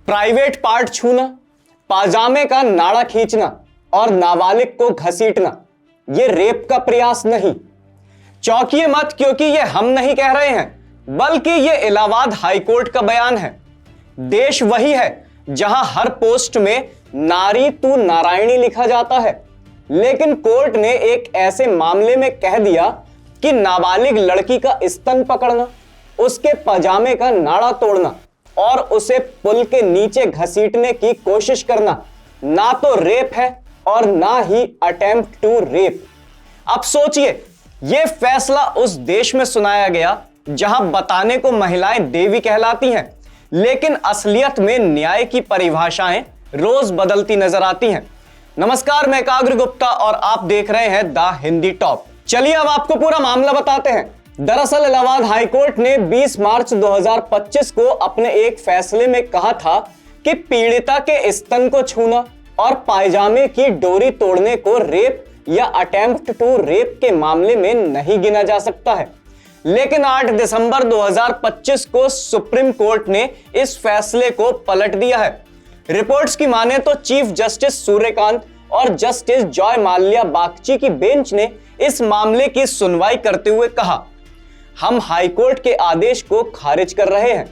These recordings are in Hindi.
प्राइवेट पार्ट छूना, पाजामे का नाड़ा खींचना और नाबालिग को घसीटना यह रेप का प्रयास नहीं। चौंकिए मत, क्योंकि यह हम नहीं कह रहे हैं, बल्कि यह इलाहाबाद हाईकोर्ट का बयान है। देश वही है जहां हर पोस्ट में नारी तू नारायणी लिखा जाता है, लेकिन कोर्ट ने एक ऐसे मामले में कह दिया कि नाबालिग लड़की का स्तन पकड़ना, उसके पजामे का नाड़ा तोड़ना और उसे पुल के नीचे घसीटने की कोशिश करना ना तो रेप है और ना ही अटेम्प्ट टू रेप। अब सोचिए, यह फैसला उस देश में सुनाया गया जहां बताने को महिलाएं देवी कहलाती हैं, लेकिन असलियत में न्याय की परिभाषाएं रोज बदलती नजर आती हैं। नमस्कार, मैं एकाग्र गुप्ता और आप देख रहे हैं द हिंदी टॉप। चलिए अब आपको पूरा मामला बताते हैं। दरअसल इलाहाबाद हाईकोर्ट ने 20 मार्च 2025 को अपने एक फैसले में कहा था कि पीड़िता के स्तन को छूना और पायजामे की डोरी तोड़ने को रेप या अटेम्प्ट टू रेप के मामले में नहीं गिना जा सकता है। लेकिन 8 दिसंबर 2025 को सुप्रीम कोर्ट ने इस फैसले को पलट दिया है। रिपोर्ट्स की माने तो चीफ जस्टिस सूर्यकांत और जस्टिस जॉय माल्या बागची की बेंच ने इस मामले की सुनवाई करते हुए कहा, हम हाईकोर्ट के आदेश को खारिज कर रहे हैं।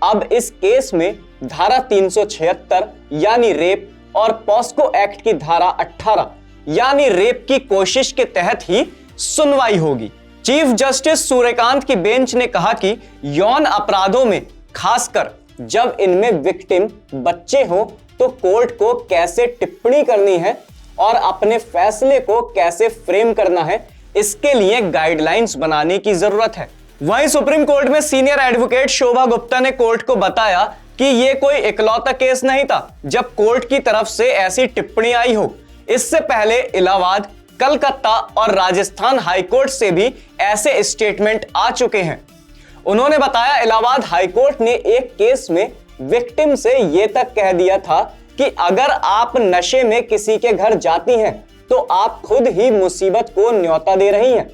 अब इस केस में धारा 376 यानी रेप और पॉस्को एक्ट की धारा 18 यानी रेप की कोशिश के तहत ही सुनवाई होगी। चीफ जस्टिस सूर्यकांत की बेंच ने कहा कि यौन अपराधों में खासकर जब इनमें विक्टिम बच्चे हो तो कोर्ट को कैसे टिप्पणी करनी है और अपने फैसले को कैसे फ्रेम करना है, इसके लिए गाइडलाइंस बनाने की जरूरत है। वहीं सुप्रीम कोर्ट में सीनियर एडवोकेट शोभा गुप्ता ने कोर्ट को बताया कि यह कोई इकलौता केस नहीं था जब कोर्ट की तरफ से ऐसी टिप्पणी आई हो। इससे पहले इलाहाबाद, कलकत्ता और राजस्थान हाईकोर्ट से भी ऐसे स्टेटमेंट आ चुके हैं। उन्होंने बताया, इलाहाबाद हाईकोर्ट ने एक केस में विक्टिम से यह तक कह दिया था कि अगर आप नशे में किसी के घर जाती हैं तो आप खुद ही मुसीबत को न्योता दे रही हैं।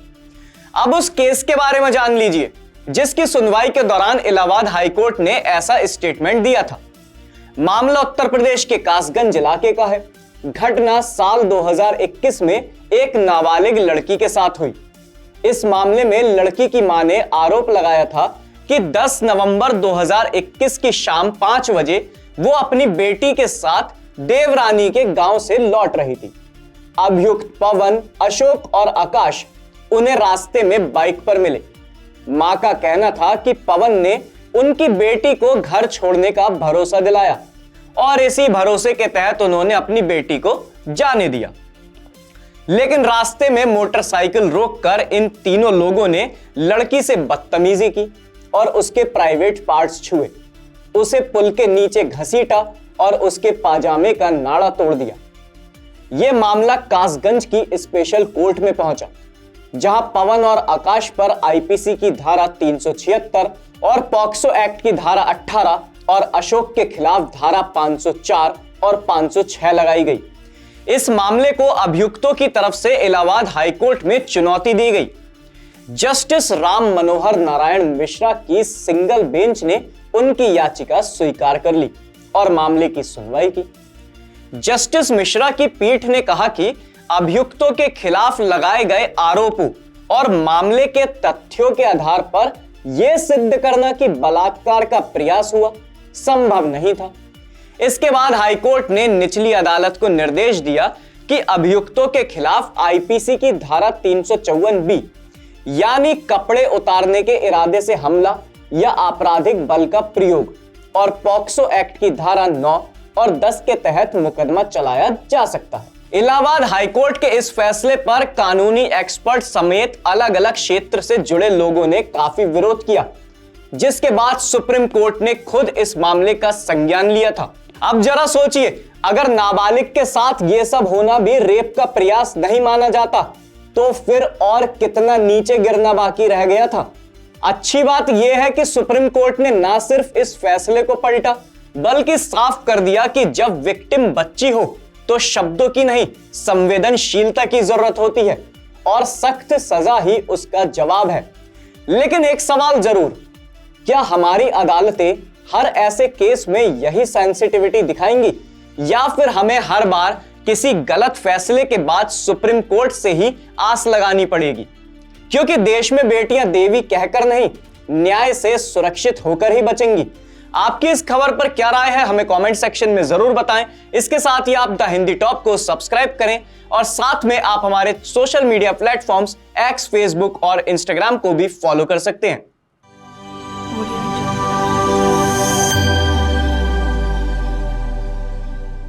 अब उस केस के बारे में जान लीजिए जिसकी सुनवाई के दौरान इलाहाबाद हाईकोर्ट ने ऐसा स्टेटमेंट दिया था। मामला उत्तर प्रदेश के कासगंज इलाके का है। घटना साल 2021 में एक नाबालिग लड़की के साथ हुई। इस मामले में लड़की की मां ने आरोप लगाया था कि 10 नवंबर 2021 की शाम 5 बजे वो अपनी बेटी के साथ देवरानी के गांव से लौट रही थी। अभियुक्त पवन, अशोक और आकाश उन्हें रास्ते में बाइक पर मिले। मां का कहना था कि पवन ने उनकी बेटी को घर छोड़ने का भरोसा दिलाया और इसी भरोसे के तहत उन्होंने अपनी बेटी को जाने दिया। लेकिन रास्ते में मोटरसाइकिल रोककर इन तीनों लोगों ने लड़की से बदतमीजी की और उसके प्राइवेट पार्ट्स छुए, उसे पुल के नीचे घसीटा और उसके पाजामे का नाड़ा तोड़ दिया। यह मामला कासगंज की स्पेशल कोर्ट में पहुंचा, जहां पवन और आकाश पर आईपीसी की धारा 376 और पॉक्सो एक्ट की धारा 18 और अशोक के खिलाफ धारा 504 और 506 लगाई गई। इस मामले को अभियुक्तों की तरफ से इलाहाबाद हाईकोर्ट में चुनौती दी गई। जस्टिस राम मनोहर नारायण मिश्रा की सिंगल बेंच ने उनकी याचिका स्वीकार कर ली और मामले की सुनवाई की। जस्टिस मिश्रा की पीठ ने कहा कि अभियुक्तों के खिलाफ लगाए गए आरोपों और मामले के तथ्यों के आधार पर यह सिद्ध करना कि बलात्कार का प्रयास हुआ संभव नहीं था। इसके बाद हाईकोर्ट ने निचली अदालत को निर्देश दिया कि अभियुक्तों के खिलाफ आईपीसी की धारा 354 यानी कपड़े उतारने के इरादे से हमला या आपराधिक बल का प्रयोग और पॉक्सो एक्ट की धारा 9 और 10 के तहत मुकदमा चलाया जा सकता है। इलाहाबाद हाईकोर्ट के इस फैसले पर कानूनी एक्सपर्ट समेत अलग अलग क्षेत्र से जुड़े लोगों ने काफी विरोध किया, जिसके बाद सुप्रीम कोर्ट ने खुद इस मामले का संज्ञान लिया था। अब जरा सोचिए, अगर नाबालिग के साथ यह सब होना भी रेप का प्रयास नहीं माना जाता तो फिर और कितना नीचे गिरना बाकी रह गया था। अच्छी बात यह है कि सुप्रीम कोर्ट ने ना सिर्फ इस फैसले को पलटा बल्कि साफ कर दिया कि जब विक्टिम बच्ची हो तो शब्दों की नहीं, संवेदनशीलता की जरूरत होती है और सख्त सजा ही उसका जवाब है। लेकिन एक सवाल जरूर, क्या हमारी अदालतें हर ऐसे केस में यही सेंसिटिविटी दिखाएंगी, या फिर हमें हर बार किसी गलत फैसले के बाद सुप्रीम कोर्ट से ही आस लगानी पड़ेगी? क्योंकि देश में बेटियां देवी कहकर नहीं, न्याय से सुरक्षित होकर ही बचेंगी। आपकी इस खबर पर क्या राय है, हमें कमेंट सेक्शन में जरूर बताएं। इसके साथ ही आप द हिंदी टॉप को सब्सक्राइब करें और साथ में आप हमारे social media platforms x, Facebook और इंस्टाग्राम को भी फॉलो कर सकते हैं।